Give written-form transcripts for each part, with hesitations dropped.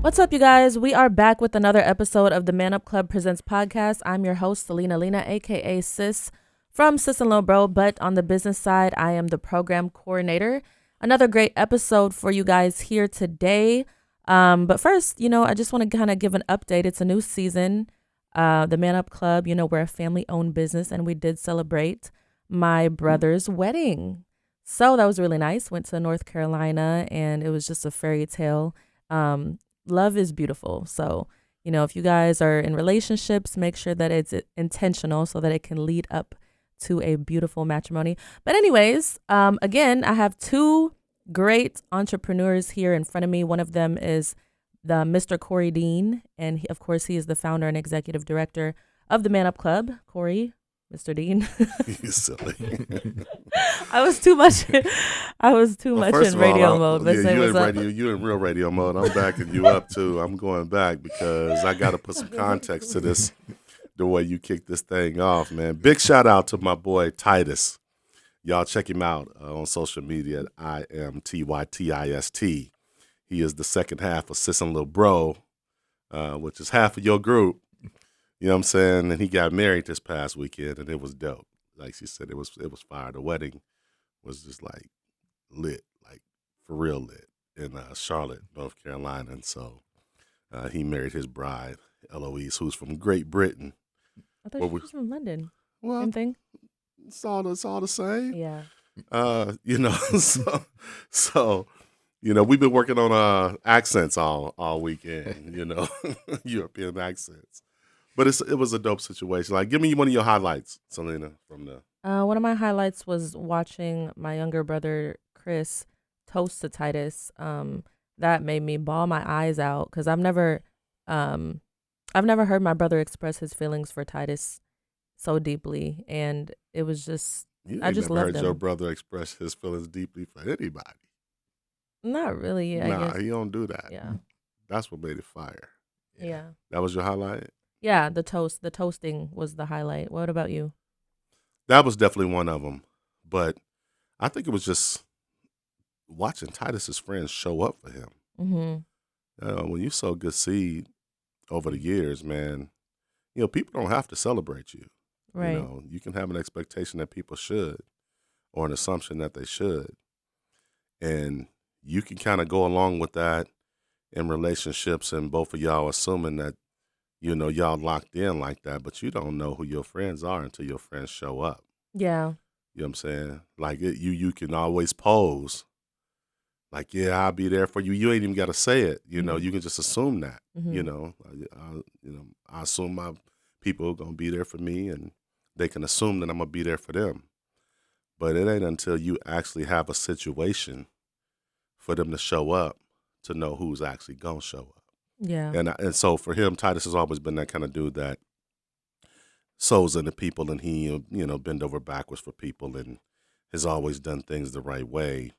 What's up, you guys? We are back with another episode of the Man Up Club Presents podcast. I'm your host, Celena Lena, a.k.a. Sis from Sis and Lil Bro, but on the business side, I am the program coordinator. Another great episode for you guys here today. But first, I just want to kind of give an update. It's a new season. The Man Up Club, we're a family-owned business, and we did celebrate my brother's wedding. So that was really nice. Went to North Carolina, and it was just a fairy tale. Love is beautiful. So, if you guys are in relationships, make sure that it's intentional so that it can lead up to a beautiful matrimony. But anyways, again, I have two great entrepreneurs here in front of me. One of them is the Mr. Corey Dean. And he, of course, he is the founder and executive director of the Man Up Club. Corey, Mr. Dean. You silly. I was too much in radio mode. But you in real radio mode. I'm backing you up too. I'm going back because I got to put some context to this, the way you kick this thing off, man. Big shout out to my boy Titus. Y'all check him out on social media at IMTYTIST. He is the second half of Sis and Lil Bro, which is half of your group. You know what I'm saying? And he got married this past weekend, and it was dope. Like she said, it was fire. The wedding was just like lit, like for real lit, in Charlotte, North Carolina. And so he married his bride, Eloise, who's from Great Britain. I thought she was from London. Well, same thing. It's all the same. Yeah. So we've been working on accents all weekend. European accents. But it was a dope situation. Like, give me one of your highlights, Celena, from the. One of my highlights was watching my younger brother Chris toast to Titus. That made me bawl my eyes out because I've never heard my brother express his feelings for Titus so deeply, and it was just I just loved him. You never heard your brother express his feelings deeply for anybody. Not really. I guess. He don't do that. Yeah, that's what made it fire. Yeah. That was your highlight. Yeah, the toasting was the highlight. What about you? That was definitely one of them. But I think it was just watching Titus's friends show up for him. Mm-hmm. When you sow good seed over the years, man, people don't have to celebrate you. Right. You can have an expectation that people should or an assumption that they should. And you can kind of go along with that in relationships and both of y'all assuming that y'all locked in like that, but you don't know who your friends are until your friends show up. Yeah. You know what I'm saying? Like you can always pose. Like, yeah, I'll be there for you. You ain't even got to say it. You can just assume that. Mm-hmm. I assume my people are gonna be there for me, and they can assume that I'm gonna be there for them. But it ain't until you actually have a situation for them to show up to know who's actually gonna show up. Yeah. And so for him, Titus has always been that kind of dude that sows into people, and he, bend over backwards for people, and has always done things the right way.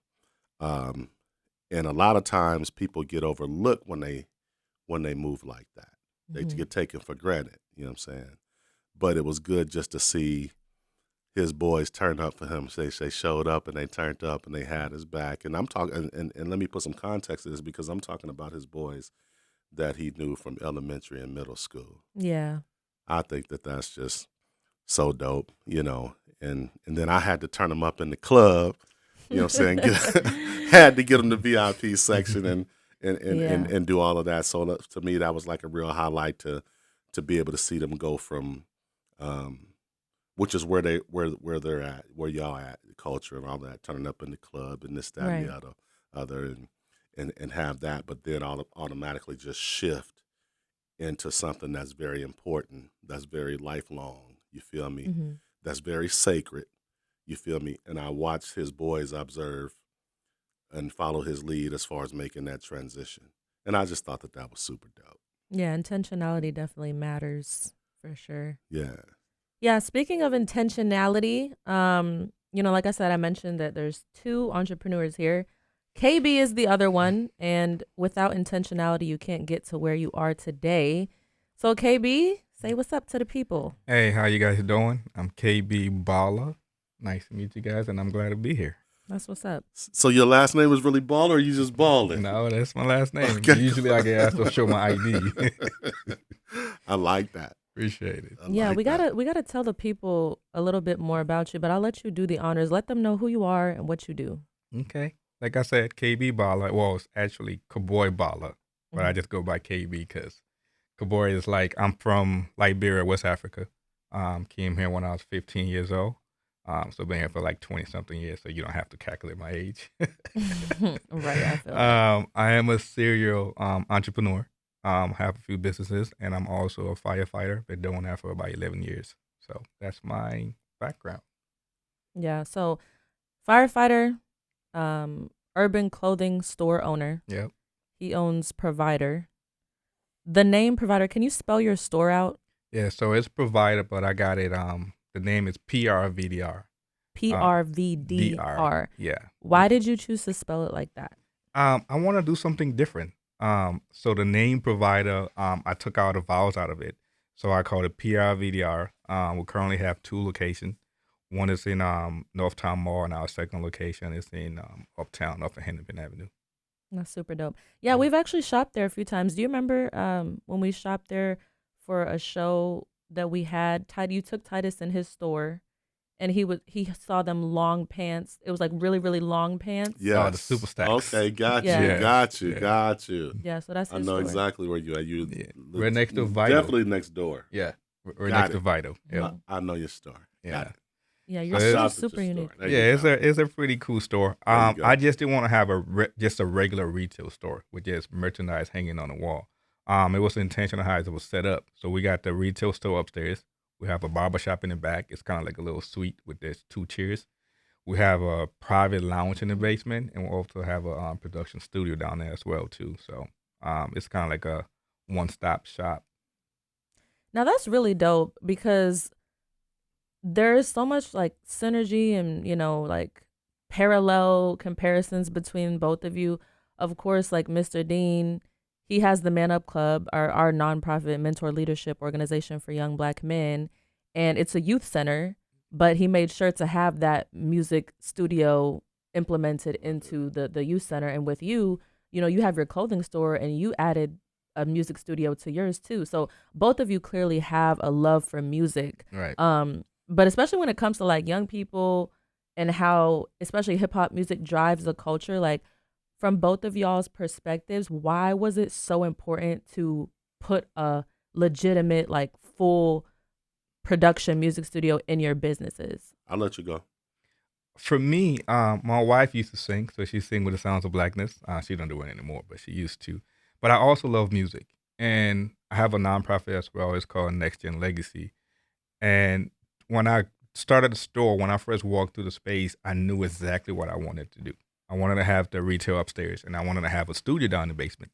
And a lot of times people get overlooked when they move like that. They get taken for granted, you know what I'm saying? But it was good just to see his boys turn up for him. They showed up and they turned up and they had his back. And I'm talking, and let me put some context to this because I'm talking about his boys that he knew from elementary and middle school. Yeah. I think that's just so dope, and then I had to turn him up in the club, you know what I'm saying? Had to get him the VIP section and do all of that. So to me, that was like a real highlight to be able to see them go from, which is where they're at, where y'all at, the culture and all that, turning up in the club and this, that, and the other, and have that, but then automatically just shift into something that's very important, that's very lifelong, you feel me? Mm-hmm. That's very sacred, you feel me? And I watched his boys observe and follow his lead as far as making that transition. And I just thought that was super dope. Yeah, intentionality definitely matters for sure. Yeah. Yeah, speaking of intentionality, like I said, I mentioned that there's two entrepreneurs here. KB is the other one, and without intentionality, you can't get to where you are today. So KB, say what's up to the people. Hey, how you guys doing? I'm KB Bala. Nice to meet you guys, and I'm glad to be here. That's what's up. So your last name is really Baller, or you just balling? No, that's my last name. Okay. Usually I get asked to show my ID. I like that. Appreciate it. Yeah, we gotta tell the people a little bit more about you, but I'll let you do the honors. Let them know who you are and what you do. Okay. Like I said, KB Baller. Well, it's actually Kaboy Baller, but I just go by KB because Kaboy is like, I'm from Liberia, West Africa. Came here when I was 15 years old. So been here for like 20 something years, so you don't have to calculate my age. Right, I feel that. I am a serial entrepreneur. Have a few businesses, and I'm also a firefighter. Been doing that for about 11 years. So that's my background. Yeah, so firefighter, urban clothing store owner. Yep. He owns Provider. The name Provider, can you spell your store out? Yeah, so it's Provider, but I got it. The name is PRVDR. PRVDR. Yeah. Why did you choose to spell it like that? I want to do something different. So the name Provider, I took out the vowels out of it. So I called it PRVDR. We currently have 2 locations. One is in Northtown Mall, and our second location is in Uptown, off of Hennepin Avenue. That's super dope. Yeah, we've actually shopped there a few times. Do you remember when we shopped there for a show that we had? You took Titus in his store, and he saw them long pants. It was like really, really long pants. Yeah, the super stacks. Okay, got you, Yeah. got you, Yeah. got you. Yeah, so that's I his know store. exactly where you are. You We're next to Vital. Definitely next door. Yeah. We're Got next it. to Vital. Yeah. I know your store. Yeah. Got it. Yeah, I your So store's shopped at super your unique. store. There Yeah, you go. it's a pretty cool store. There you go. I just didn't want to have just a regular retail store with just merchandise hanging on the wall. It was intentional how it was set up. So we got the retail store upstairs. We have a barber shop in the back. It's kind of like a little suite with there's 2 chairs. We have a private lounge in the basement, and we also have a production studio down there as well too. So it's kind of like a one-stop shop. Now that's really dope because there is so much like synergy and, like parallel comparisons between both of you. Of course, like Mr. Dean, he has the Man Up Club, our nonprofit mentor leadership organization for young Black men. And it's a youth center, but he made sure to have that music studio implemented into the youth center. And with you, you have your clothing store and you added a music studio to yours too. So both of you clearly have a love for music. Right. But especially when it comes to like young people and how especially hip hop music drives the culture, like from both of y'all's perspectives, why was it so important to put a legitimate, like full production music studio in your businesses? I'll let you go. For me, my wife used to sing, so she sing with the Sounds of Blackness. She don't do it anymore, but she used to. But I also love music, and I have a nonprofit as well. It's called Next Gen Legacy. And when I started the store, when I first walked through the space, I knew exactly what I wanted to do. I wanted to have the retail upstairs, and I wanted to have a studio down in the basement.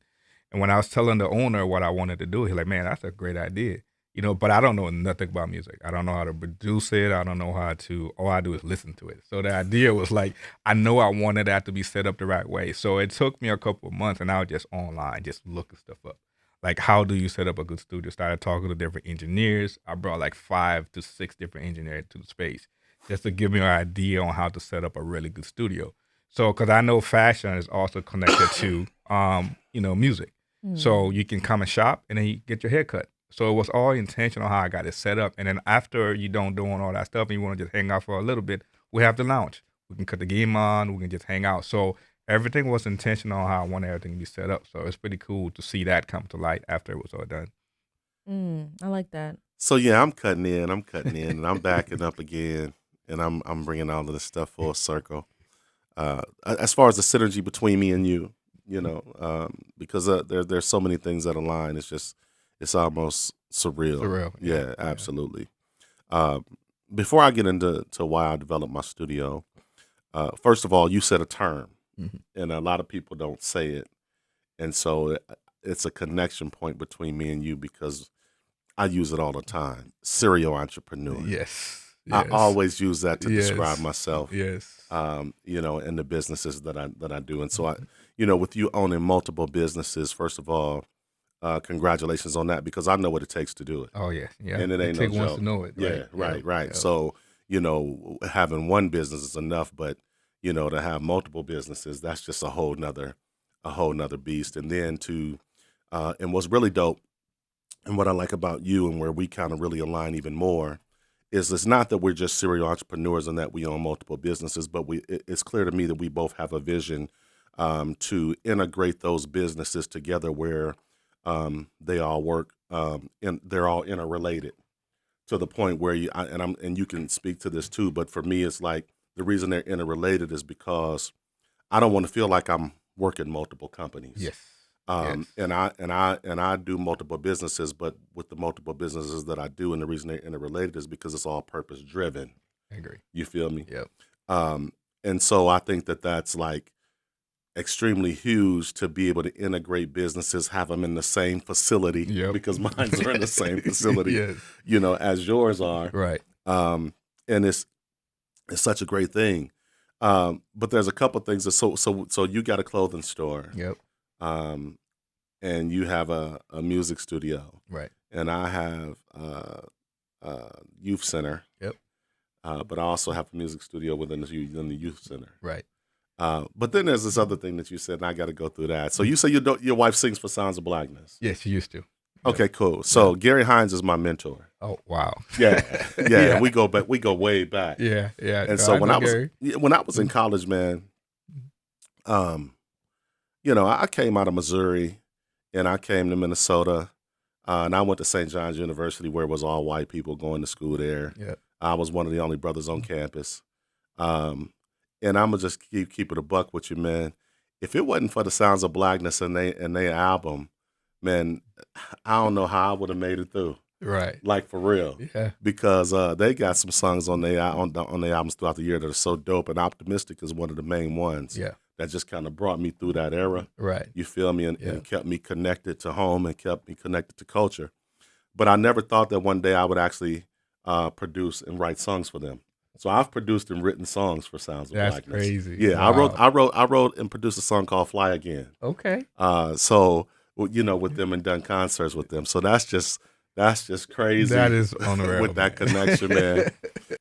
And when I was telling the owner what I wanted to do, he's like, "Man, that's a great idea." But I don't know nothing about music. I don't know how to produce it. I don't know how to, all I do is listen to it. So the idea was like, I know I wanted that to be set up the right way. So it took me a couple of months, and I was just online, just looking stuff up. Like, how do you set up a good studio? Started talking to different engineers. I brought like 5 to 6 different engineers to the space just to give me an idea on how to set up a really good studio. So, because I know fashion is also connected to, music. So you can come and shop, and then you get your hair cut. So it was all intentional how I got it set up. And then after you don't doing all that stuff and you want to just hang out for a little bit, we have the lounge. We can cut the game on. We can just hang out. So everything was intentional on how I wanted everything to be set up. So it's pretty cool to see that come to light after it was all done. I like that. So yeah, I'm cutting in, and I'm backing up again, and I'm bringing all of this stuff full circle. As far as the synergy between me and you, because there's so many things that align. It's almost surreal. Yeah, absolutely. Before I get into why I developed my studio, first of all, you said a term, and a lot of people don't say it. And so it's a connection point between me and you because I use it all the time. Serial entrepreneur. Yes. I always use that to describe myself. Yes. And the businesses that I do. And so with you owning multiple businesses, first of all, congratulations on that because I know what it takes to do it. Oh yeah. And it ain't no joke. Wants to know it. Yeah, right. Yeah. So, having one business is enough, but to have multiple businesses, that's just a whole nother beast. And then and what's really dope and what I like about you and where we kind of really align even more is it's not that we're just serial entrepreneurs and that we own multiple businesses, but it's clear to me that we both have a vision to integrate those businesses together where they all work and they're all interrelated to the point where and you can speak to this too, but for me, it's like the reason they're interrelated is because I don't want to feel like I'm working multiple companies. Yes. Yes. And I do multiple businesses, but with the multiple businesses that I do, and the reason they're interrelated is because it's all purpose driven. I agree. You feel me? Yep. And so I think that that's like extremely huge to be able to integrate businesses, have them in the same facility, because mine's are in the same facility, yes. As yours are. Right. And it's such a great thing. But there's a couple things that, so you got a clothing store. Yep. And you have a music studio. Right. And I have a youth center. Yep. But I also have a music studio within the youth center. Right. But then there's this other thing that you said, and I got to go through that. So you say your wife sings for Sounds of Blackness. Yes, she used to. Okay, cool. So Gary Hines is my mentor. Oh, wow. Yeah. Yeah. We go back. We go way back. Yeah. Yeah. And so when I was in college, man, I came out of Missouri and I came to Minnesota, and I went to St. John's University, where it was all white people going to school there. Yeah. I was one of the only brothers on campus. And I'm gonna just keep it a buck with you, man. If it wasn't for the Sounds of Blackness and their album, man, I don't know how I would have made it through. Right. Like, for real. Yeah. Because they got some songs on their albums throughout the year that are so dope, and Optimistic is one of the main ones. Yeah. That just kind of brought me through that era. Right. You feel me? And kept me connected to home and kept me connected to culture. But I never thought that one day I would actually produce and write songs for them. So I've produced and written songs for Sounds of Blackness. That's crazy. Yeah, wow. I wrote and produced a song called Fly Again. Okay. So with them and done concerts with them. So that's just crazy. That is honorable. With that connection, man.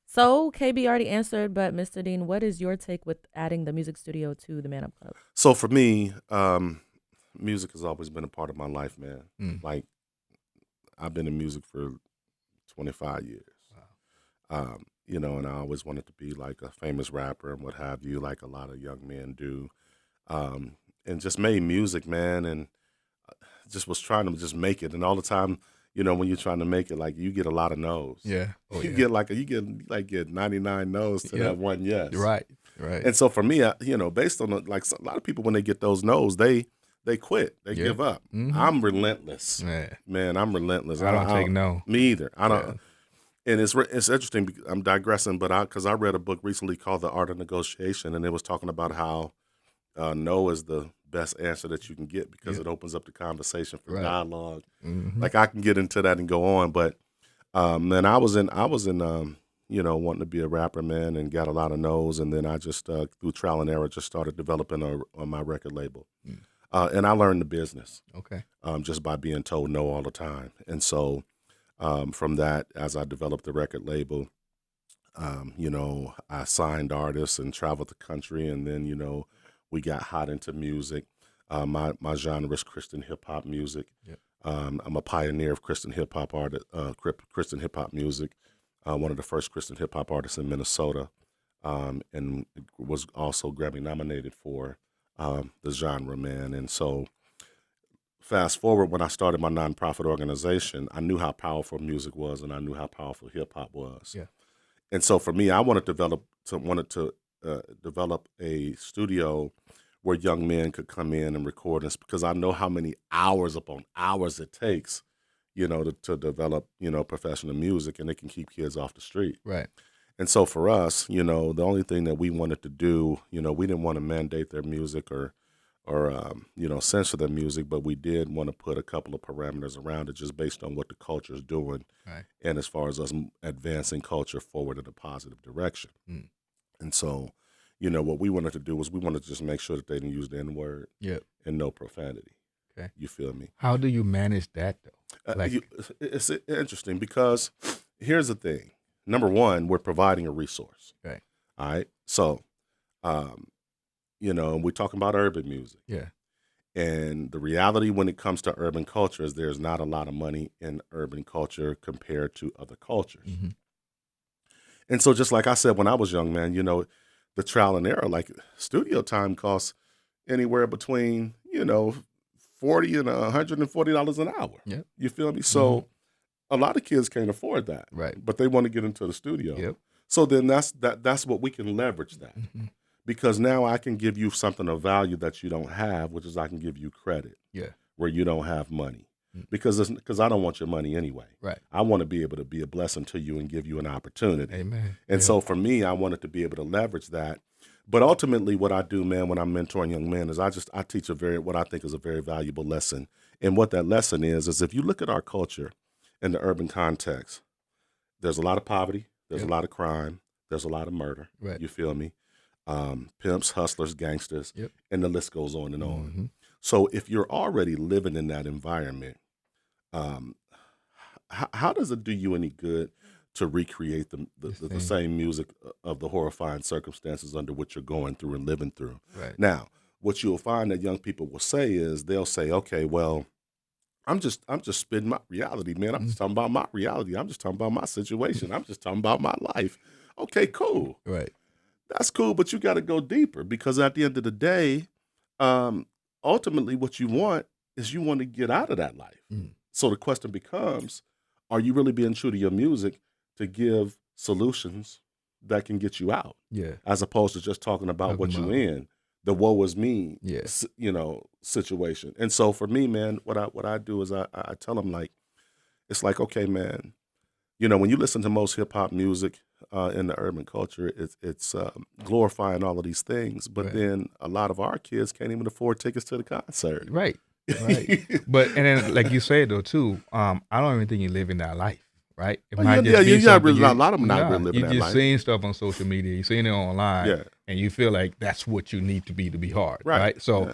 So KB already answered, but Mr. Dean, what is your take with adding the music studio to the Man Up Club? So for me, music has always been a part of my life, man. Like, I've been in music for 25 years. Wow. And I always wanted to be like a famous rapper and what have you, like a lot of young men do. And just made music, man, and just was trying to just make it. And all the time, when you're trying to make it, like, you get a lot of no's. Yeah. Oh, you get 99 no's to that one yes. Right. Right. And so for me, based on a lot of people, when they get those no's, they quit. They give up. Mm-hmm. I'm relentless. Man, I'm relentless. I don't take no. Me either. I don't. Yeah. And it's interesting. I'm digressing, but because I read a book recently called The Art of Negotiation, and it was talking about how no is the best answer that you can get because it opens up the conversation for dialogue. Mm-hmm. Like, I can get into that and go on, but man, I was in wanting to be a rapper, man, and got a lot of no's, and then I just through trial and error just started developing on my record label, and I learned the business. Okay, just by being told no all the time, and so. From that, as I developed the record label, I signed artists and traveled the country, and then, we got hot into music. My genre is Christian hip hop music. Yep. I'm a pioneer of Christian hip hop Christian hip hop music. One of the first Christian hip hop artists in Minnesota, and was also Grammy nominated for the genre, man. And so. Fast forward, when I started my nonprofit organization, I knew how powerful music was, and I knew how powerful hip hop was. Yeah. And so for me, I wanted to develop a studio where young men could come in and record this, because I know how many hours upon hours it takes, to develop, professional music, and it can keep kids off the street. Right. And so for us, the only thing that we wanted to do, we didn't want to mandate their music or censor their music, but we did want to put a couple of parameters around it just based on what the culture is doing, right. And as far as us advancing culture forward in a positive direction. And so, what we wanted to do was we wanted to just make sure that they didn't use the N-word and no profanity. Okay. You feel me? How do you manage that, though? It's interesting because here's the thing. Number one, we're providing a resource. Right. All right. So Um, and we're talking about urban music. Yeah. And the reality when it comes to urban culture is there's not a lot of money in urban culture compared to other cultures. Mm-hmm. And so just like I said when I was young, man, the trial and error, like studio time costs anywhere between, $40 and $140 an hour. Yep. You feel me? So a lot of kids can't afford that. Right. But they want to get into the studio. Yep. So then that's what we can leverage that. Mm-hmm. Because now I can give you something of value that you don't have, which is I can give you credit. Yeah. Where you don't have money. Because I don't want your money anyway. Right. I want to be able to be a blessing to you and give you an opportunity. Amen. And so for me, I wanted to be able to leverage that. But ultimately what I do, man, when I'm mentoring young men is I teach what I think is a very valuable lesson. And what that lesson is if you look at our culture in the urban context, there's a lot of poverty, there's a lot of crime, there's a lot of murder. Right. You feel me? Pimps, hustlers, gangsters, and the list goes on and on. Mm-hmm. So if you're already living in that environment, how does it do you any good to recreate the same music of the horrifying circumstances under which you're going through and living through? Right. Now, what you'll find that young people will say is they'll say, okay, well, I'm just spitting my reality, man. I'm just talking about my reality. I'm just talking about my situation. I'm just talking about my life. Okay, cool. Right. That's cool, but you got to go deeper because at the end of the day, ultimately what you want is you want to get out of that life. So the question becomes, are you really being true to your music to give solutions that can get you out? Yeah. As opposed to just talking about what you're in, the woe is me, situation. And so for me, man, what I do is I tell them it's like, okay, man, when you listen to most hip hop music in the urban culture, it's glorifying all of these things, but then a lot of our kids can't even afford tickets to the concert. Right. Right. And then like you said though too, I don't even think you're living that life. Right? It might just be a lot of them not really living that life. You're just seeing stuff on social media, you're seeing it online, and you feel like that's what you need to be hard. Right? So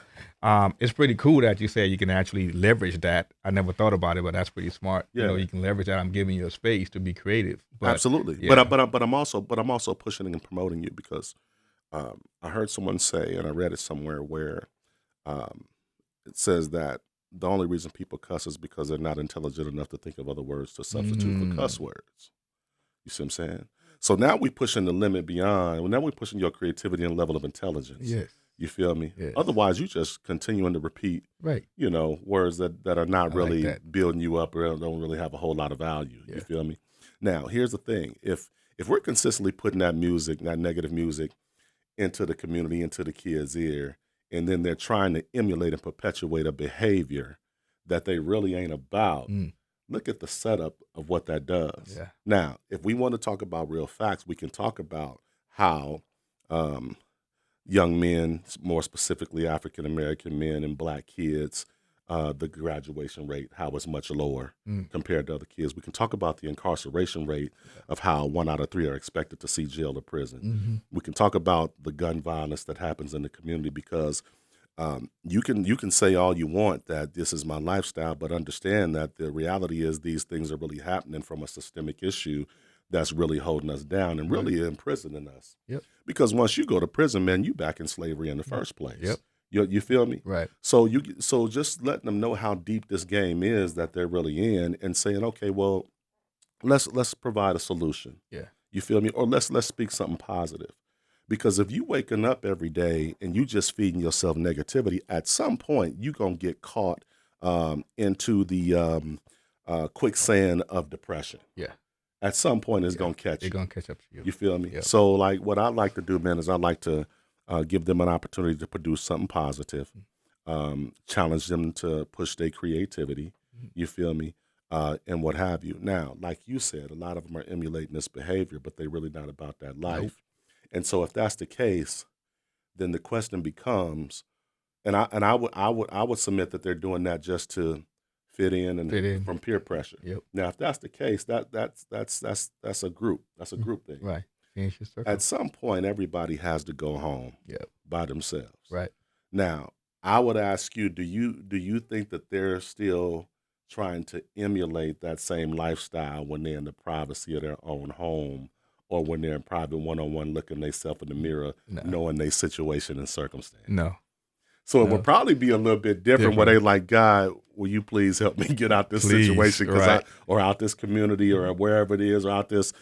it's pretty cool that you say you can actually leverage that. I never thought about it, but that's pretty smart. Yeah. You can leverage that. I'm giving you a space to be creative. But, absolutely. Yeah. But I'm also pushing and promoting you because I heard someone say, and I read it somewhere where it says that the only reason people cuss is because they're not intelligent enough to think of other words to substitute for cuss words. You see what I'm saying? So now we're pushing the limit beyond. Well, now we're pushing your creativity and level of intelligence. Yes. You feel me? Yes. Otherwise, you just continuing to repeat, words that are not really building you up or don't really have a whole lot of value. Yeah. You feel me? Now, here's the thing. If we're consistently putting that music, that negative music, into the community, into the kids' ear, and then they're trying to emulate and perpetuate a behavior that they really ain't about. Look at the setup of what that does. Yeah. Now, if we want to talk about real facts, we can talk about how young men, more specifically African-American men and black kids, the graduation rate, how it's much lower compared to other kids. We can talk about the incarceration rate of how 1 out of 3 are expected to see jail or prison. We can talk about the gun violence that happens in the community because you can say all you want that this is my lifestyle, but understand that the reality is these things are really happening from a systemic issue that's really holding us down and really imprisoning us. Yep. Because once you go to prison, man, you back in slavery in the first place. Yep. You feel me? Right. So just letting them know how deep this game is that they're really in, and saying, okay, well, let's provide a solution. Yeah. You feel me? Or let's speak something positive. Because if you waking up every day and you just feeding yourself negativity, at some point you're gonna get caught into the quicksand of depression. Yeah. At some point it's gonna catch you. It's gonna catch up to you. You feel me? Yep. So like what I like to do, man, is I like to give them an opportunity to produce something positive, challenge them to push their creativity, you feel me, and what have you. Now, like you said, a lot of them are emulating this behavior, but they're really not about that life. Nope. And so if that's the case, then the question becomes, and I would submit that they're doing that just to fit in from peer pressure. Yep. Now, if that's the case, that's a group. That's a group thing. Right. At some point, everybody has to go home by themselves. Right. Now, I would ask you, do you think that they're still trying to emulate that same lifestyle when they're in the privacy of their own home or when they're in private one-on-one looking themselves in the mirror, knowing their situation and circumstance? No. So it would probably be a little bit different where they like, God, will you please help me get out this situation or out this community or wherever it is or out this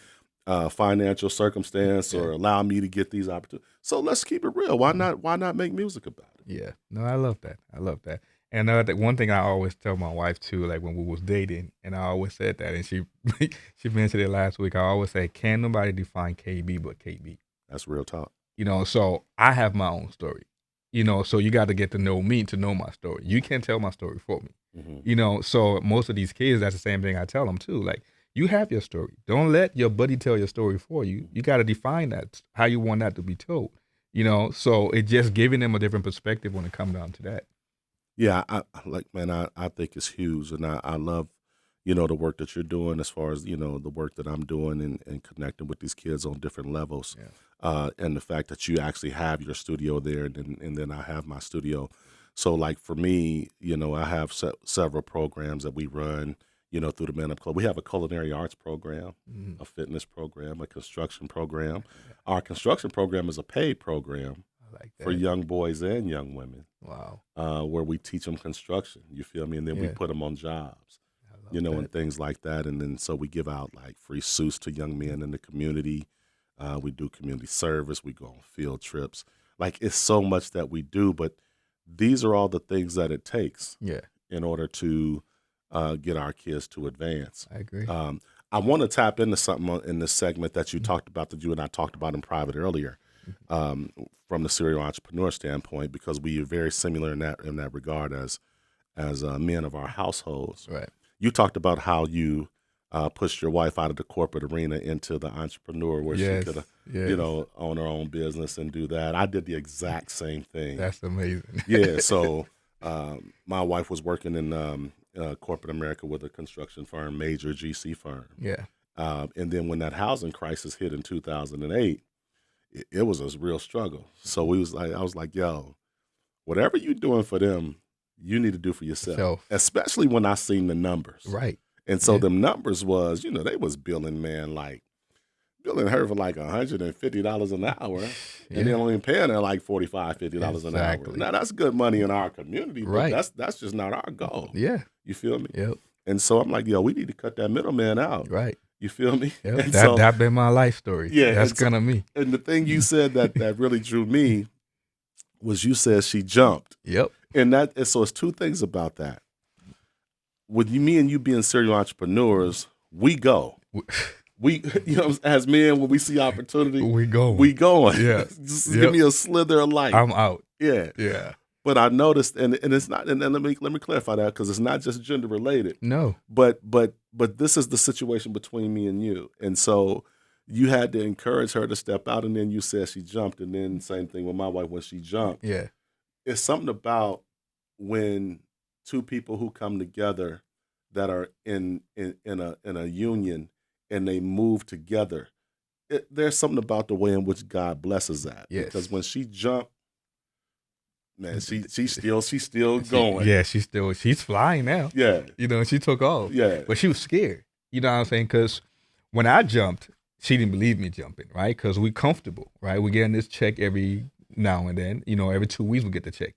financial circumstance or allow me to get these opportunities. So let's keep it real. Why not make music about it? Yeah. No, I love that. And one thing I always tell my wife too, like when we was dating, and I always said that, and she she mentioned it last week. I always say, can't nobody define KB but KB. That's real talk. So I have my own story. So you got to get to know me to know my story. You can't tell my story for me. Mm-hmm. So most of these kids, that's the same thing I tell them too. Like, you have your story. Don't let your buddy tell your story for you. You got to define that, how you want that to be told. So it just giving them a different perspective when it comes down to that. Yeah, I think it's huge, and I love, the work that you're doing as far as, the work that I'm doing and connecting with these kids on different levels. Yeah. And the fact that you actually have your studio there and then I have my studio. So like for me, I have several programs that we run, through the Man Up Club. We have a culinary arts program, a fitness program, a construction program. Our construction program is a paid program for young boys and young women. Wow. Where we teach them construction, you feel me? And then we put them on jobs, and things like that. And then so we give out like free suits to young men in the community. We do community service. We go on field trips. Like, it's so much that we do, but these are all the things that it takes in order to get our kids to advance. I agree. I want to tap into something in this segment that you talked about, that you and I talked about in private earlier, from the serial entrepreneur standpoint, because we are very similar in that regard as men of our households. Right. You talked about how you pushed your wife out of the corporate arena into the entrepreneur where she could, own her own business and do that. I did the exact same thing. That's amazing. Yeah. So my wife was working in corporate America with a construction firm, major GC firm. Yeah. And then when that housing crisis hit in 2008, it was a real struggle. So I was like, yo, whatever you're doing for them, you need to do for yourself. Especially when I seen the numbers. Right. And so them numbers was, they was billing her for like $150 an hour, and they're only paying her like $45, $50 an hour. Now that's good money in our community, but that's just not our goal. Yeah. You feel me? Yep. And so I'm like, yo, we need to cut that middleman out. Right. You feel me? Yep. That been my life story. Yeah. That's kind of me. And the thing you said that really drew me was you said she jumped. Yep. And so it's two things about that. With me and you being serial entrepreneurs, we go. We, as men, when we see opportunity, we going. Yeah. Just give me a slither of light. I'm out. Yeah. Yeah. But I noticed, and it's not, and let me clarify that, because it's not just gender related. No. But this is the situation between me and you. And so you had to encourage her to step out, and then you said she jumped, and then same thing with my wife when she jumped. Yeah. It's something about when two people who come together that are in a union and they move together, there's something about the way in which God blesses that. Yes. Because when she jumped, man, she's still going. She's flying now. Yeah. She took off. Yeah. But she was scared. You know what I'm saying? Because when I jumped, she didn't believe me jumping, right? Because we comfortable, right? We're getting this check every now and then. Every 2 weeks we get the check.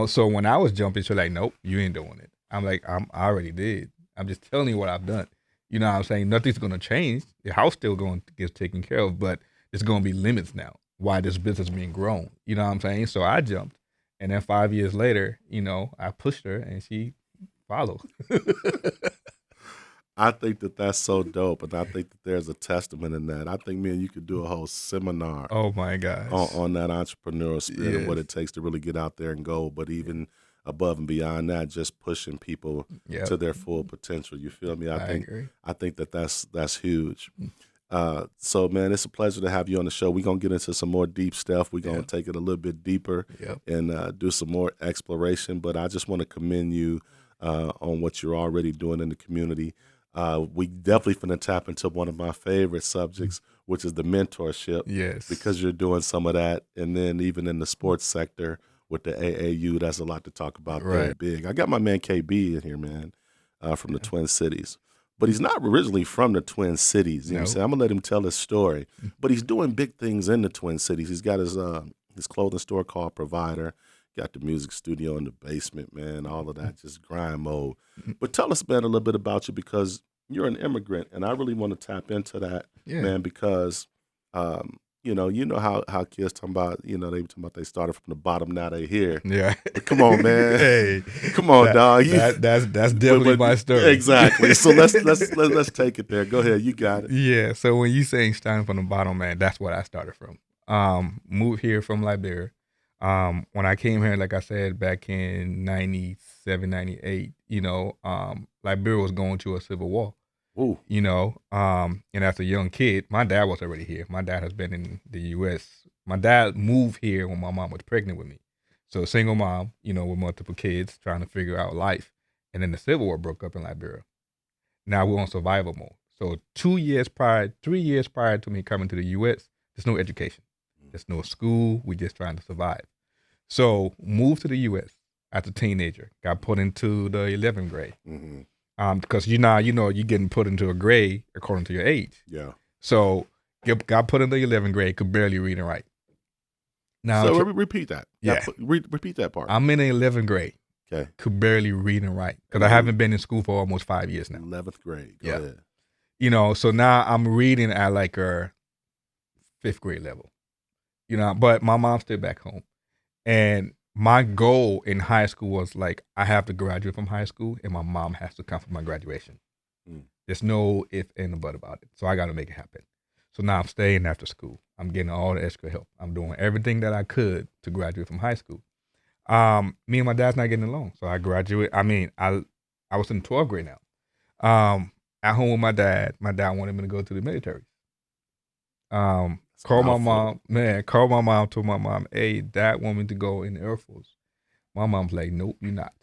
So when I was jumping, she's like, nope, you ain't doing it. I'm like, I already did. I'm just telling you what I've done. You know what I'm saying? Nothing's going to change. The house still going to get taken care of, but there's going to be limits now. Why this business being grown? You know what I'm saying? So I jumped. And then 5 years later, I pushed her and she followed. I think that's so dope. And I think that there's a testament in that. I think me and you could do a whole seminar. Oh my gosh. On that entrepreneurial spirit and what it takes to really get out there and go. But even above and beyond that, just pushing people to their full potential. You feel me? I agree. I think that's huge. So, man, it's a pleasure to have you on the show. We're going to get into some more deep stuff. We're going to take it a little bit deeper and do some more exploration. But I just want to commend you on what you're already doing in the community. We definitely finna tap into one of my favorite subjects, which is the mentorship. Yes. Because you're doing some of that. And then even in the sports sector with the A.A.U, that's a lot to talk about. Very big. I got my man KB in here, man, from the Twin Cities. but he's not originally from the Twin Cities. You know what I'm saying? I'm gonna let him tell his story, but he's doing big things in the Twin Cities. He's got his clothing store called Provider. Got the music studio in the basement, man. All of that, just grind mode. But tell us, man, a little bit about you, because you're an immigrant, and I really want to tap into that, man, because you know how kids talking about, they talking about they started from the bottom, now they here. Yeah. But come on, man. Hey, come on, dog. That's definitely my story. Exactly. So let's take it there. Go ahead. You got it. Yeah. So when you saying starting from the bottom, man, that's what I started from. Moved here from Liberia. When I came here, like I said, back in 97, 98, Liberia was going through a civil war. Ooh. And as a young kid, my dad was already here. My dad has been in the U.S. My dad moved here when my mom was pregnant with me. So a single mom, with multiple kids trying to figure out life. And then the civil war broke up in Liberia. Now we're on survival mode. So 3 years prior to me coming to the U.S., there's no education. There's no school. We're just trying to survive. So moved to the U.S. as a teenager. Got put into the 11th grade. Because you're getting put into a grade according to your age. Yeah. So got put in the 11th grade, could barely read and write. Now, so repeat that. Yeah. Repeat that part. I'm in the 11th grade. Okay. Could barely read and write because I haven't been in school for almost 5 years now. 11th grade. Go ahead. So now I'm reading at like a 5th grade level. But my mom's still back home. And my goal in high school was like, I have to graduate from high school and my mom has to come for my graduation. There's no if and but about it. So I got to make it happen. So now I'm staying after school. I'm getting all the extra help. I'm doing everything that I could to graduate from high school. Me and my dad's not getting along. So I graduate. I was in 12th grade now. At home with my dad wanted me to go to the military. Called my mom, told my mom, hey, dad want me to go in the Air Force. My mom's like, nope, you're not.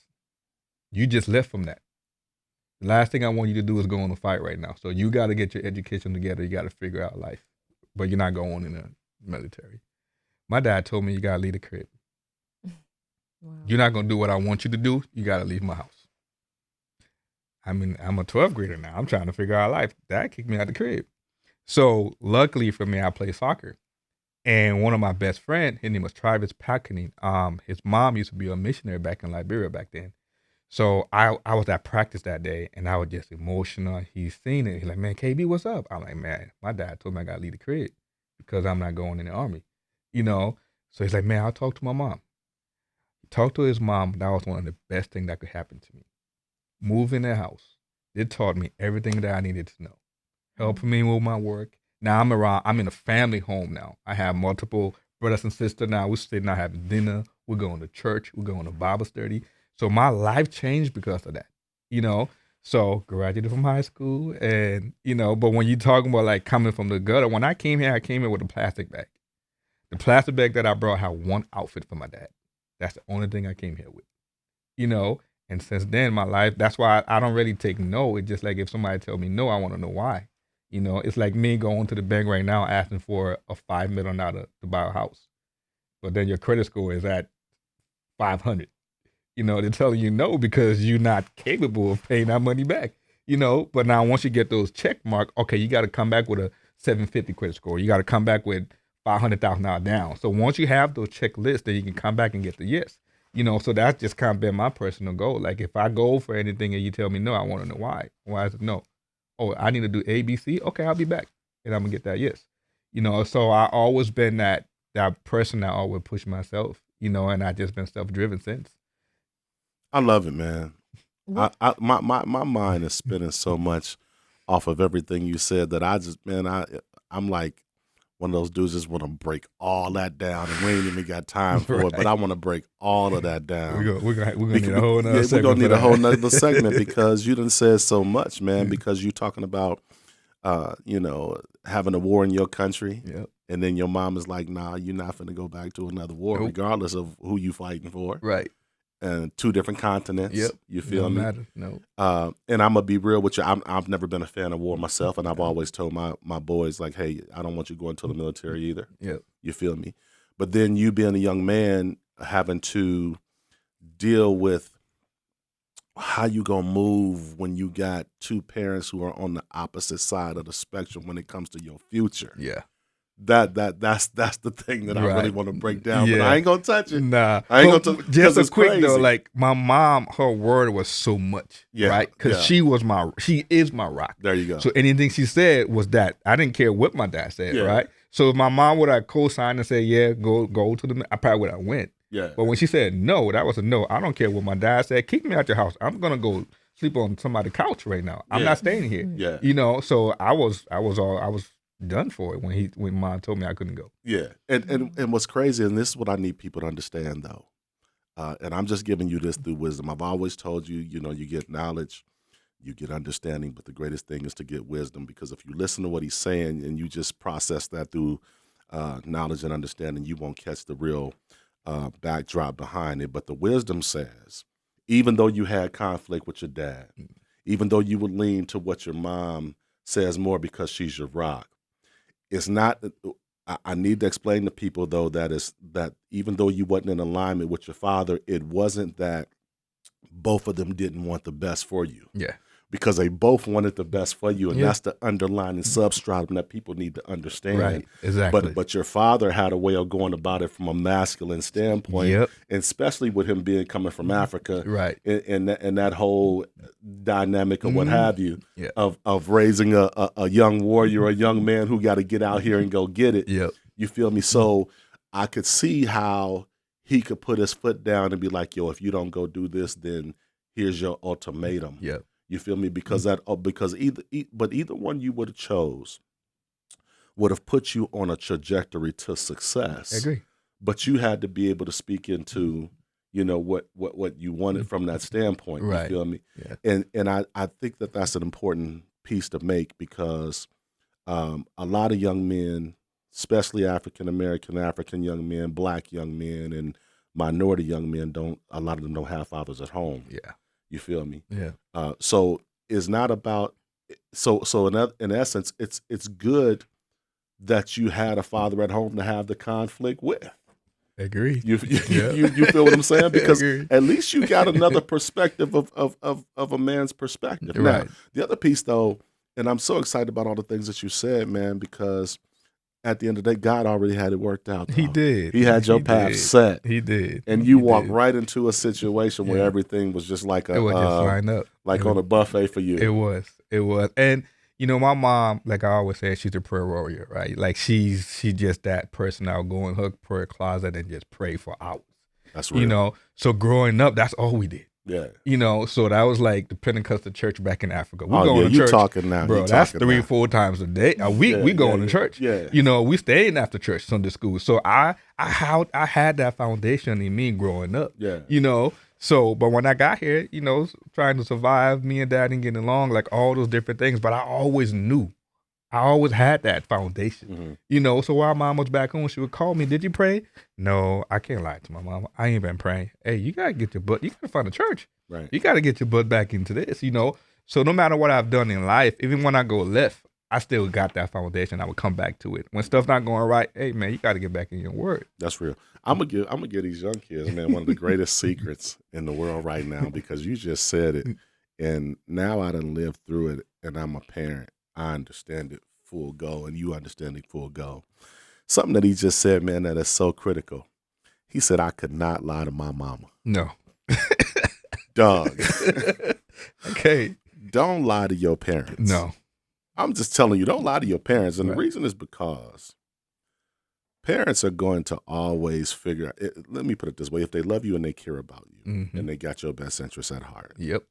You just left from that. The last thing I want you to do is go on a fight right now. So you got to get your education together. You got to figure out life. But you're not going in the military. My dad told me you got to leave the crib. Wow. You're not going to do what I want you to do. You got to leave my house. I'm a 12th grader now. I'm trying to figure out life. Dad kicked me out the crib. So luckily for me, I play soccer. And one of my best friends, his name was Travis Packney. His mom used to be a missionary back in Liberia back then. So I was at practice that day, and I was just emotional. He's seen it. He's like, man, KB, what's up? I'm like, man, my dad told me I got to leave the crib because I'm not going in the Army, So he's like, man, I'll talk to my mom. He talked to his mom. That was one of the best things that could happen to me. Move in their house. It taught me everything that I needed to know. Helping me with my work. Now I'm in a family home now. I have multiple brothers and sisters now. We're sitting out having dinner. We're going to church. We're going to Bible study. So my life changed because of that, So graduated from high school and, but when you're talking about like coming from the gutter, when I came here with a plastic bag. The plastic bag that I brought had one outfit for my dad. That's the only thing I came here with, And since then, my life, that's why I don't really take no. It's just like if somebody tell me no, I want to know why. It's like me going to the bank right now asking for a $5 million to buy a house. But then your credit score is at 500. They're telling you no because you're not capable of paying that money back. But now once you get those check mark, okay, you got to come back with a 750 credit score. You got to come back with $500,000 down. So once you have those checklists, then you can come back and get the yes. So that's just kind of been my personal goal. Like if I go for anything and you tell me no, I want to know why. Why is it no? Oh, I need to do A, B, C. Okay, I'll be back. And I'm going to get that yes. So I always been that person that always push myself, and I just been self-driven since. I love it, man. My mind is spinning so much off of everything you said that I'm like one of those dudes just want to break all that down, and we ain't even got time for it, but I want to break all of that down. We're gonna need a whole nother segment. We're going to need a whole nother segment because you done said so much, man, because you're talking about, having a war in your country, and then your mom is like, nah, you're not finna go back to another war, regardless of who you fighting for. Right. And 2 different continents. Yep. You feel me? Matter. No. And I'm gonna be real with you. I've never been a fan of war myself, and I've always told my boys like, hey, I don't want you going to the military either. Yep. You feel me? But then you being a young man having to deal with how you gonna move when you got two parents who are on the opposite side of the spectrum when it comes to your future. Yeah. That's the thing that I really want to break down, but I ain't gonna touch it. Nah, I ain't gonna touch it. Just a It's quick crazy. though, like my mom, her word was so much, right? Because she is my rock. There you go. So anything she said was that. I didn't care what my dad said, right? So if my mom would have co-signed and said, yeah, go to the, I probably would have went. Yeah. But when she said no, that was a no. I don't care what my dad said. Keep me out your house. I'm gonna go sleep on somebody's couch right now. I'm not staying here. Yeah. You know. So I was done for it when mom told me I couldn't go. Yeah. And what's crazy, and this is what I need people to understand though. And I'm just giving you this through wisdom. I've always told you, you know, you get knowledge, you get understanding, but the greatest thing is to get wisdom, because if you listen to what he's saying and you just process that through knowledge and understanding, you won't catch the real backdrop behind it. But the wisdom says, even though you had conflict with your dad, even though you would lean to what your mom says more because she's your rock, it's not. I need to explain to people though that even though you wasn't in alignment with your father, it wasn't that both of them didn't want the best for you. Yeah. Because they both wanted the best for you, and that's the underlying substratum that people need to understand. Right, exactly. But your father had a way of going about it from a masculine standpoint, and especially with him coming from Africa, right? And that whole dynamic of what have you, of raising a young warrior, a young man who got to get out here and go get it. Yep. You feel me? So I could see how he could put his foot down and be like, "Yo, if you don't go do this, then here's your ultimatum." Yep. You feel me? Because either one you would have chose would have put you on a trajectory to success. I agree. But you had to be able to speak into, you know, what you wanted from that standpoint. Right. You feel me? Yeah. And I think that's an important piece to make, because a lot of young men, especially African young men, Black young men, and minority young men a lot of them don't have fathers at home. Yeah. You feel me? Yeah. So it's not about in essence, it's good that you had a father at home to have the conflict with. Agree. You feel what I'm saying? Because at least you got another perspective of a man's perspective. Right. Now, the other piece though, and I'm so excited about all the things that you said, man, because at the end of the day, God already had it worked out. Though. He did. He had your path set. He did. And you walked right into a situation where everything was just like it was just lined up. Like on a buffet for you. It was. And you know, my mom, like I always say, she's a prayer warrior, right? Like she's just that person that'll go in her prayer closet and just pray for hours. That's real. You know, so growing up, that's all we did. Yeah. You know, so that was like the Pentecostal church back in Africa. We going to church. Talking now. Bro, that's 3-4 times a day. A week we going to church. Yeah. You know, we staying after church Sunday school. So I had that foundation in me growing up. Yeah. You know, so but when I got here, you know, trying to survive, me and dad didn't get along, like all those different things. But I always knew. I always had that foundation. Mm-hmm. You know, so while mom was back home, she would call me, "Did you pray?" No, I can't lie to my mom. I ain't been praying. Hey, you gotta get your butt. You gotta find a church. Right. You gotta get your butt back into this. You know. So no matter what I've done in life, even when I go left, I still got that foundation. I would come back to it. When stuff not going right, hey man, you gotta get back in your word. That's real. I'm gonna give these young kids, man, one of the greatest secrets in the world right now, because you just said it, and now I done lived through it, and I'm a parent. I understand it full go, and you understand it full go. Something that he just said, man, that is so critical. He said, I could not lie to my mama. No. Dog. Okay. Don't lie to your parents. No. I'm just telling you, don't lie to your parents. And the reason is because parents are going to always figure out, let me put it this way, if they love you and they care about you, mm-hmm. and they got your best interests at heart. Yep.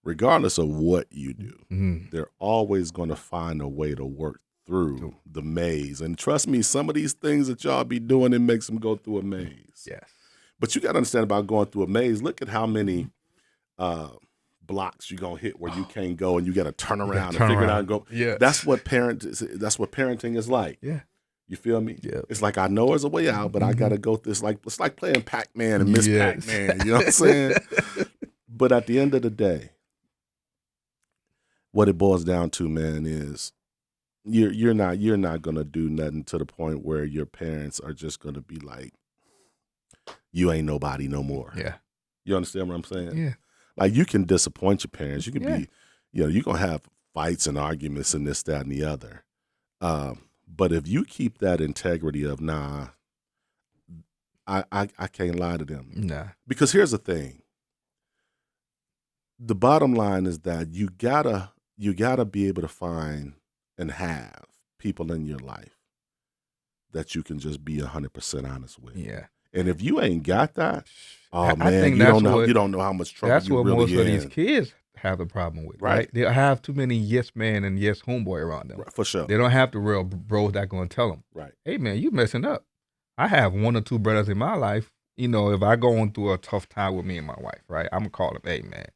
Regardless of what you do, they're always going to find a way to work through the maze. And trust me, some of these things that y'all be doing, it makes them go through a maze. Yes. But you got to understand about going through a maze. Look at how many blocks you're going to hit where you can't go, and you got to turn around and figure it out and go. Yeah. That's what parenting is like. Yeah. You feel me? Yeah. It's like, I know there's a way out, but I got to go through this. It's like playing Pac-Man and Miss Pac-Man. You know what I'm saying? But at the end of the day, what it boils down to, man, is you're not gonna do nothing to the point where your parents are just gonna be like, you ain't nobody no more. Yeah. You understand what I'm saying? Yeah. Like, you can disappoint your parents. You can Yeah. be, you're going to have fights and arguments and this, that, and the other. But if you keep that integrity of, nah, I can't lie to them. Nah. Because here's the thing. The bottom line is that you gotta be able to find and have people in your life that you can just be 100% honest with. Yeah. And if you ain't got that, I man, think you don't know how much trouble that's you what really most in. of these kids have a problem with, right? They have too many yes man and yes homeboy around them. Right, for sure. They don't have the real bros that going to tell them, Right. hey man, you messing up. I have 1 or 2 brothers in my life. If I going through a tough time with me and my wife, right, I'm gonna call them, hey man,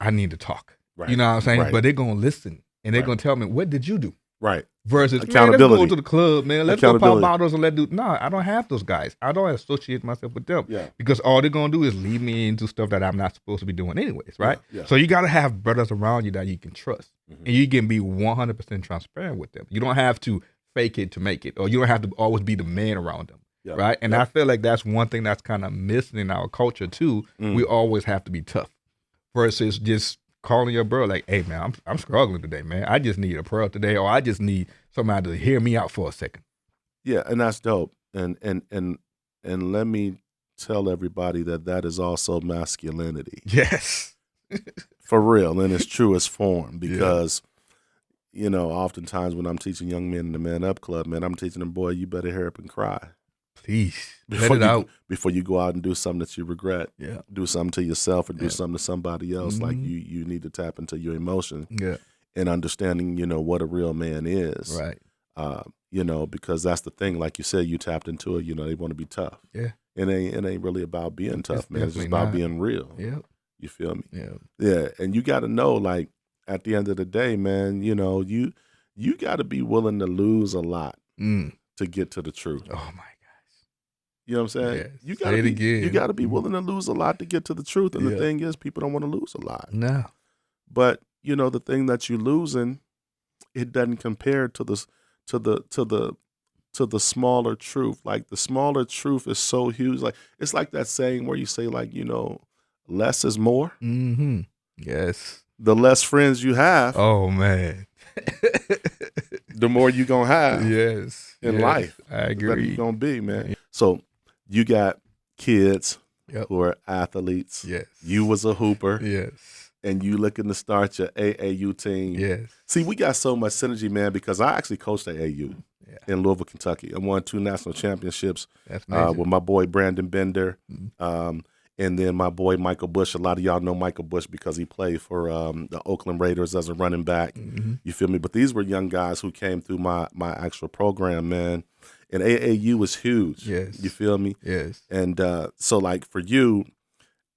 I need to talk. Right. You know what I'm saying? Right. But they're gonna listen and they're Right. gonna tell me, what did you do? Right. Versus, man, let's Accountability. go to the club, man. Let's go pop Accountability. bottles and No, I don't have those guys. I don't associate myself with them. Yeah. Because all they're going to do is lead me into stuff that I'm not supposed to be doing anyways, right? Yeah. So you got to have brothers around you that you can trust. Mhm. And you can be 100% transparent with them. You don't have to fake it to make it, or you don't have to always be the man around them, Yeah. right? And Yeah. I feel like that's one thing that's kind of missing in our culture too. Mm. We always have to be tough versus just calling your bro like, hey man, I'm struggling today, man. I just need a prayer today, or I just need somebody to hear me out for a second. Yeah, and that's dope. And let me tell everybody that is also masculinity. Yes. For real, in its truest form. Because, oftentimes when I'm teaching young men in the Man Up Club, man, I'm teaching them, boy, you better hurry up and cry. Please, let it out. Before you go out and do something that you regret. Yeah. Do something to yourself or do Yeah. something to somebody else. Mhm. Like, you need to tap into your emotion Yeah. and understanding, what a real man is. Right. Because that's the thing. Like you said, you tapped into it. They want to be tough. Yeah. It ain't really about being tough, It's man. It's just definitely about not. being real. Yeah. You feel me? Yeah. Yeah. And you got to know, like, at the end of the day, man, you got to be willing to lose a lot to get to the truth. Oh my gosh. You know what I'm saying? Yes. You Say got it to again. You got to be willing to lose a lot to get to the truth. And Yeah. the thing is, people don't want to lose a lot. No. But the thing that you're losing, it doesn't compare to the smaller truth. Like, the smaller truth is so huge. Like, it's like that saying where you say, like, less is more. Mm-hmm. Yes. The less friends you have, Oh man. the more you're gonna have Yes. in Yes. life. I The better agree. you're gonna be, man. So you got kids Yep. who are athletes. Yes. You was a hooper, Yes. and you looking to start your A.A.U team. Yes. See, we got so much synergy, man, because I actually coached A.A.U Yeah. in Louisville, Kentucky. I won 2 national championships That's amazing. with my boy Brandon Bender, Mhm. and then my boy Michael Bush. A lot of y'all know Michael Bush because he played for the Oakland Raiders as a running back. Mm-hmm. You feel me? But these were young guys who came through my actual program, man. And A.A.U was huge. Yes. You feel me? Yes. And so, like, for you,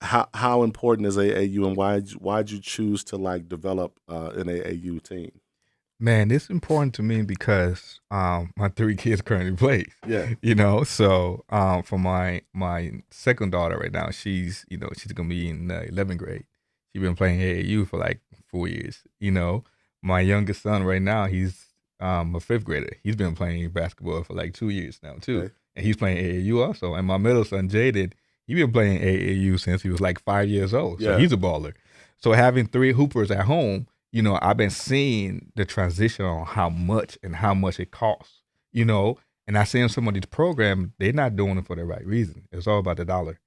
how important is A.A.U, and why'd you choose to, like, develop an A.A.U team? Man, it's important to me because my 3 kids currently play. Yeah. So for my second daughter right now, she's gonna be in 11th grade. She's been playing A.A.U for like 4 years. My youngest son right now, he's a 5th grader. He's been playing basketball for like 2 years now too, Okay. and he's playing A.A.U also. And my middle son Jaden, he's been playing A.A.U since he was like 5 years old. So Yeah. he's a baller. So having 3 hoopers at home, I've been seeing the transition on how much it costs, and I see in some of these programs, they're not doing it for the right reason. It's all about the dollar,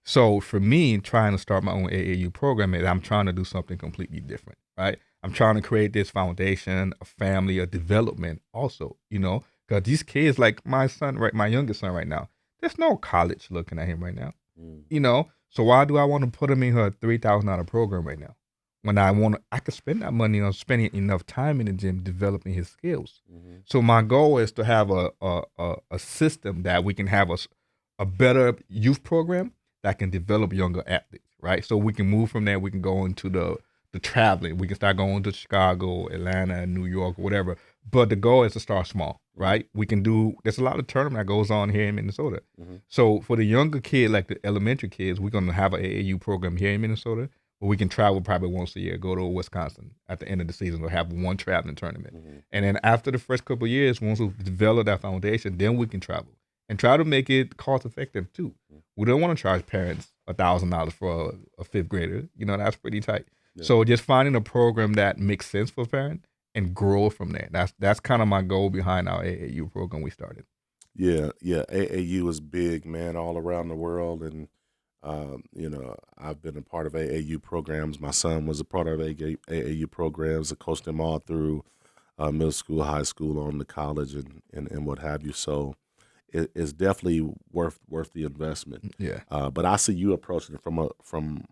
So for me, trying to start my own A.A.U program, I'm trying to do something completely different, right? I'm trying to create this foundation, a family, a development also, because these kids, like my son, right, my youngest son right now, there's no college looking at him right now, So why do I want to put him in her $3,000 program right now? When I could spend that money on spending enough time in the gym developing his skills. Mm-hmm. So my goal is to have a system that we can have a better youth program that can develop younger athletes, right? So we can move from there. We can go into the traveling. We can start going to Chicago, Atlanta, New York, whatever. But the goal is to start small, right? There's a lot of tournament that goes on here in Minnesota. Mm-hmm. So for the younger kid, like the elementary kids, we're going to have an A.A.U program here in Minnesota. But we can travel probably once a year, go to Wisconsin at the end of the season. We'll have one traveling tournament. Mm-hmm. And then after the first couple of years, once we develop that foundation, then we can travel and try to make it cost effective too. We don't want to charge parents $1,000 for a fifth grader. That's pretty tight. Yeah. So just finding a program that makes sense for parents and grow from there. That's kind of my goal behind our A.A.U program we started. Yeah. A.A.U is big, man, all around the world. And, I've been a part of A.A.U programs. My son was a part of A.A.U programs. I coached him all through middle school, high school, on to college and what have you. So it's definitely worth the investment. Yeah. But I see you approaching it from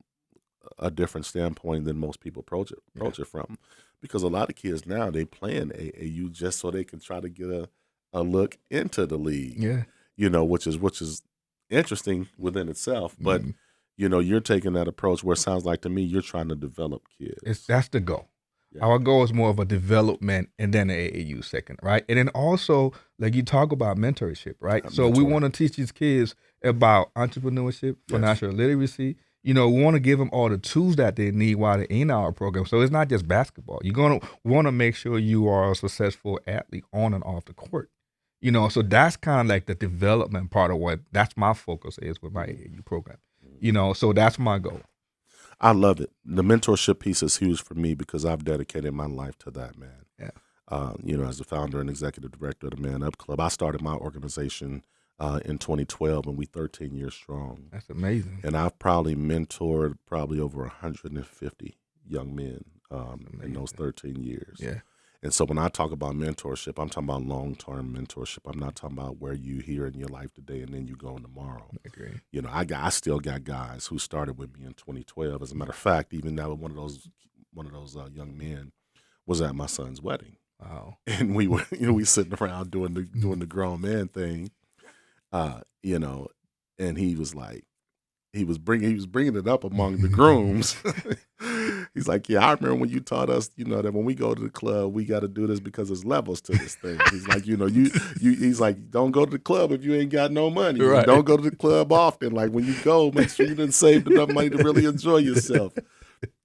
a different standpoint than most people approach it from, because a lot of kids now, they playing A.A.U just so they can try to get a look into the league. Yeah. Which is interesting within itself. But you're taking that approach where it sounds like to me you're trying to develop kids. That's the goal. Yeah. Our goal is more of a development and then an A.A.U second, right? And then also, like you talk about mentorship, right? So we want to teach these kids about entrepreneurship, financial literacy. We want to give them all the tools that they need while they're in our program. So it's not just basketball. You're going to want to make sure you are a successful athlete on and off the court. So that's kind of like the development part of that's my focus is with my A.A.U program. So that's my goal. I love it. The mentorship piece is huge for me because I've dedicated my life to that, man. Yeah. As the founder and executive director of the Man Up Club, I started my organization in 2012, and we 13 years strong. That's amazing. And I've probably mentored over 150 young men in those 13 years. Yeah. And so when I talk about mentorship, I'm talking about long-term mentorship. I'm not talking about where you here in your life today and then you going tomorrow. I agree. I still got guys who started with me in 2012. As a matter of fact, even now one of those young men was at my son's wedding. Wow. And we were we sitting around doing the grown man thing, and he was like, he was bringing it up among the grooms. He's like, yeah, I remember when you taught us, that when we go to the club, we got to do this because there's levels to this thing. He's like, he's like, don't go to the club if you ain't got no money. Right. Don't go to the club often. Like when you go, make sure you didn't save enough money to really enjoy yourself.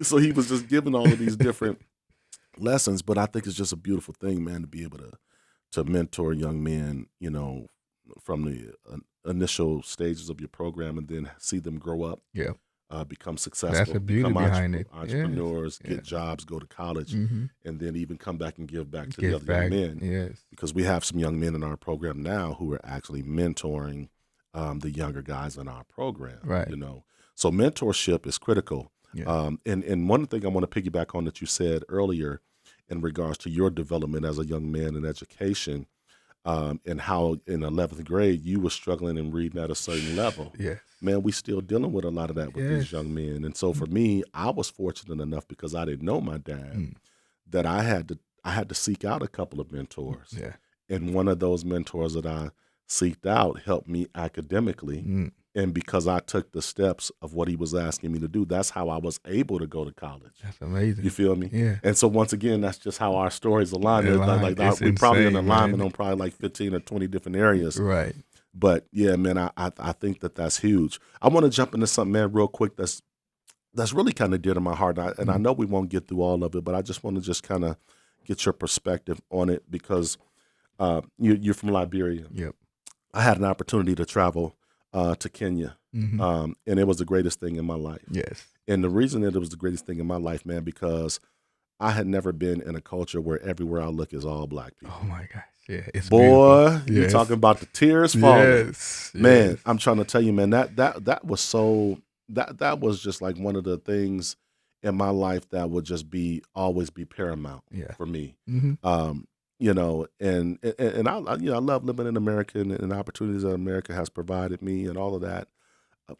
So he was just giving all of these different lessons. But I think it's just a beautiful thing, man, to be able to mentor young men, from the initial stages of your program and then see them grow up. Yeah. Become successful, That's the beauty become behind it. entrepreneurs, Yes. get jobs, go to college, Mm-hmm. and then even come back and give back to the other young men. Yes. Because we have some young men in our program now who are actually mentoring the younger guys in our program. Right. So mentorship is critical. Yeah. And one thing I want to piggyback on that you said earlier in regards to your development as a young man in education, and how in 11th grade you were struggling and reading at a certain level. Yeah. Man, we still dealing with a lot of that with these young men. And so for me, I was fortunate enough because I didn't know my dad that I had to seek out a couple of mentors. Yeah. And one of those mentors that I seeked out helped me academically. And because I took the steps of what he was asking me to do, that's how I was able to go to college. That's amazing. You feel me? Yeah. And so once again, that's just how our stories align. We're probably in alignment on probably like 15 or 20 different areas. Right. But yeah, man, I think that's huge. I want to jump into something, man, real quick that's really kind of dear to my heart. And I know we won't get through all of it, but I just want to just kind of get your perspective on it because you're from Liberia. Yep. I had an opportunity to travel to Kenya, Mm-hmm. and it was the greatest thing in my life. Yes. And the reason that it was the greatest thing in my life, man, because I had never been in a culture where everywhere I look is all black people. Oh my gosh. Yeah. It's Boy, beautiful. you're Yes. talking about the tears falling. Yes. Man, Yes. I'm trying to tell you, man, that was so that was just like one of the things in my life that would just always be paramount for me. Mm-hmm. And I love living in America and the opportunities that America has provided me and all of that.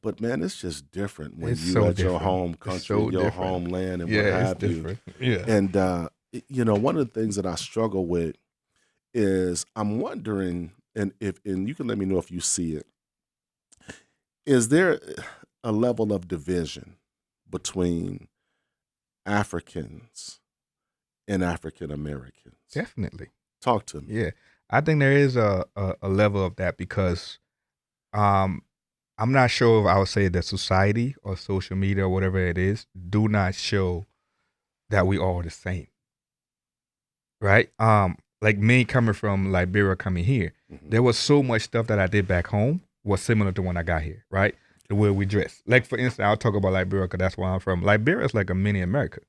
But man, it's just different when It's you so at your different. home It's country, so your different. homeland, and Yeah. what It's have you. different. Yeah. And one of the things that I struggle with is I'm wondering, and you can let me know if you see it. Is there a level of division between Africans and African Americans? Definitely. Talk to me. Yeah. I think there is a level of that because I'm not sure if I would say that society or social media or whatever it is do not show that we all the same. Right? Like me coming from Liberia coming here, Mhm. there was so much stuff that I did back home was similar to when I got here, right? the way we dress. Like, for instance, I'll talk about Liberia because that's where I'm from. Liberia is like a mini America.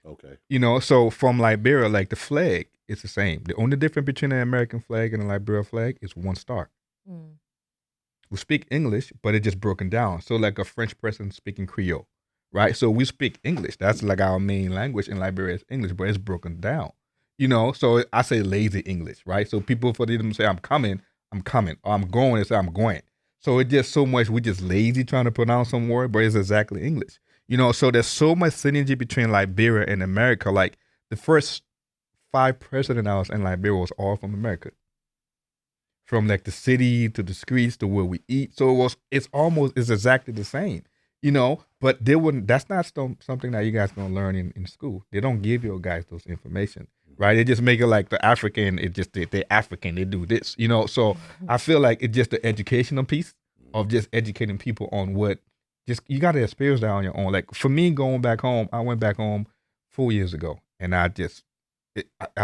Okay. You know, so from Liberia, like the flag is the same. The only difference between the American flag and the Liberia flag is one star. Mm. We speak English, but it's just broken down. So like a French person speaking Creole, right? So we speak English. That's like our main language in Liberia is English, but it's broken down. You know, so I say lazy English, right? So people, for them to say I'm coming, or I'm going, they say I'm going. So it's just so much, we just lazy trying to pronounce some word, but it's exactly English. You know, so there's so much synergy between Liberia and America. Like the first 5 presidents I was in Liberia was all from America. From like the city to the streets to where we eat. So it's exactly the same, you know, but that's not something that you guys gonna learn in school. They don't give you guys those information, right? They just make it like the African, they're African, they do this, you know? So I feel like it's just the educational piece of just educating people on you got to experience that on your own. Like for me going back home, I went back home 4 years ago and I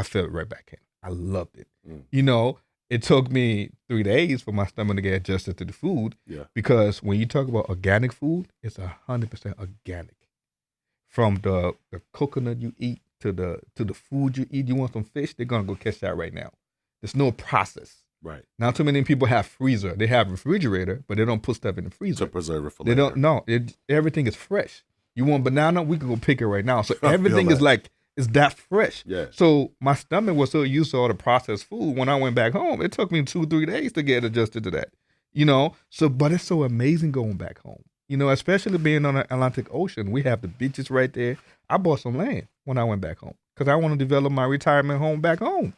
felt right back in. I loved it. You know, it took me 3 days for my stomach to get adjusted to the food. Yeah. Because when you talk about organic food, it's 100% organic. From the coconut you eat to the food you eat. You want some fish, they're gonna go catch that right now. There's no process. Right. Not too many people have freezer. They have refrigerator, but they don't put stuff in the freezer. To preserve it for later. They don't. No, everything is fresh. You want banana, we can go pick it right now. So everything is like, it's that fresh. Yeah. So my stomach was so used to all the processed food. When I went back home, it took me 2-3 days to get adjusted to that. You know, so, but it's so amazing going back home. You know, especially being on the Atlantic Ocean. We have the beaches right there. I bought some land when I went back home because I want to develop my retirement home back home.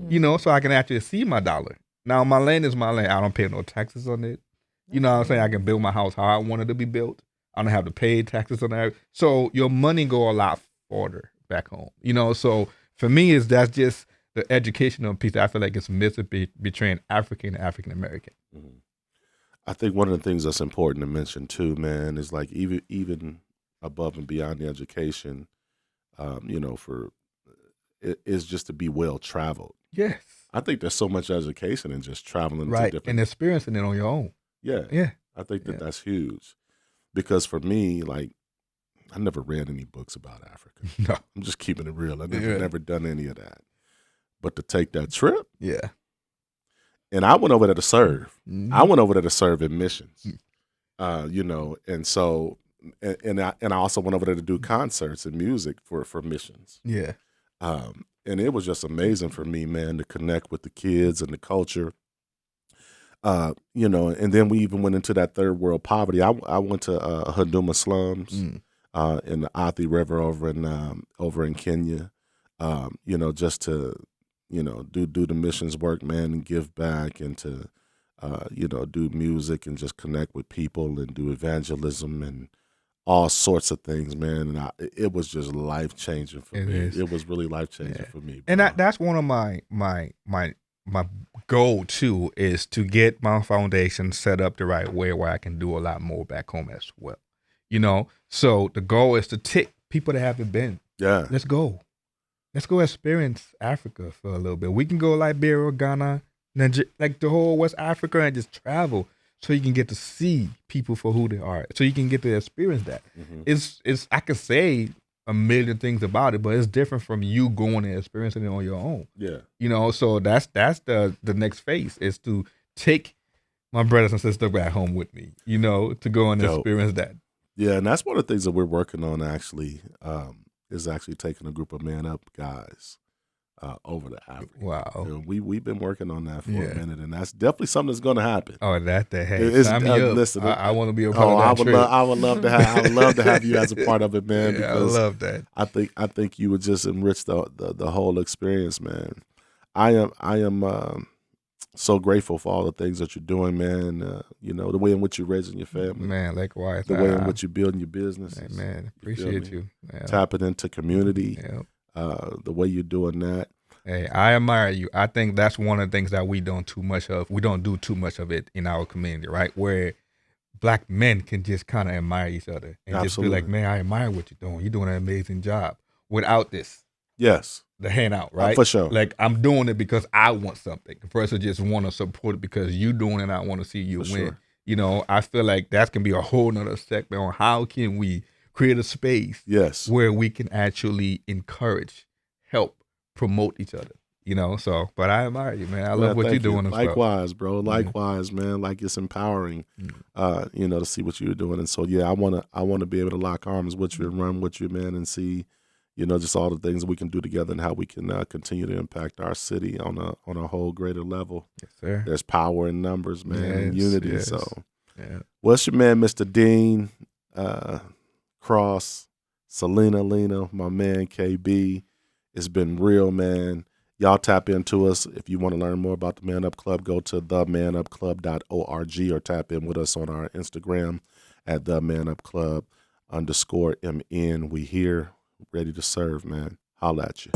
You know, so I can actually see my dollar. Now, my land is my land. I don't pay no taxes on it. You know what I'm saying? I can build my house how I want it to be built. I don't have to pay taxes on that. So your money go a lot farther back home. You know, so for me, that's just the educational piece. I feel like it's missing between African and African American. Mm-hmm. I think one of the things that's important to mention too, man, is like even above and beyond the education, you know, is just to be well traveled. Yes. I think there's so much education in just traveling right. to different and experiencing it on your own. Yeah. Yeah. I think that's huge. Because for me, like, I never read any books about Africa. No. I'm just keeping it real. I never done any of that. But to take that trip. Yeah. And I went over there to serve. Mm-hmm. I went over there to serve in missions. You know, and so and I also went over there to do concerts and music for missions. Yeah. And it was just amazing for me, man, to connect with the kids and the culture. You know, and then we even went into that third world poverty. I went to Huduma slums in the Athi River over in Kenya. You know, just to, you know, do the missions work, man, and give back, and to you know, do music and just connect with people and do evangelism and all sorts of things, man. And it was just life changing for me. It was really life changing for me, bro. And that's one of my goal too, is to get my foundation set up the right way where I can do a lot more back home as well. You know, so the goal is to take people that haven't been. Yeah, let's go experience Africa for a little bit. We can go Liberia, Ghana, Nigeria, like the whole West Africa, and just travel. So you can get to see people for who they are. So you can get to experience that. Mm-hmm. It's I could say a million things about it, but it's different from you going and experiencing it on your own. Yeah. You know, so that's the next phase, is to take my brothers and sisters back home with me, you know, to go and experience that. Yeah, and that's one of the things that we're working on actually, is actually taking a group of Man Up guys over to Africa. Wow. You know, we've been working on that for a minute, and that's definitely something that's going to happen. Oh, hey, sign me up. Listen, I want to be a part of that trip. I would love to have you as a part of it, man. Yeah, because I love that. I think you would just enrich the whole experience, man. I am so grateful for all the things that you're doing, man. You know, the way in which you're raising your family, man. Likewise, the way in which you're building your business, hey, man. Appreciate you. Yeah. Tapping into community. Yeah. The way you're doing that. Hey, I admire you. I think that's one of the things that we don't too much of. We don't do too much of it in our community, right? Where Black men can just kind of admire each other and just be like, man, I admire what you're doing. You're doing an amazing job. Without this, the handout, right? For sure. Like, I'm doing it because I want something. Versus just want to support it because you doing it and I want to see you win. Sure. I feel like that can be a whole nother segment on how can we create a space Yes. where we can actually encourage, help, promote each other. So, but I admire you, man. I love what you're thank you. doing as well. Likewise, bro. Likewise, man. Like, it's empowering, to see what you're doing. And so, yeah, I wanna be able to lock arms with you and run with you, man, and see, just all the things we can do together and how we can continue to impact our city on a whole greater level. Yes, sir. There's power in numbers, man, and unity. Yes. So, Yeah. what's your man, Mr. Dean Cross, Celena Lena, my man KB? It's been real, man. Y'all tap into us. If you want to learn more about the Man Up Club, go to themanupclub.org or tap in with us on our Instagram at themanupclub_MN. We here, ready to serve, man. Holla at you.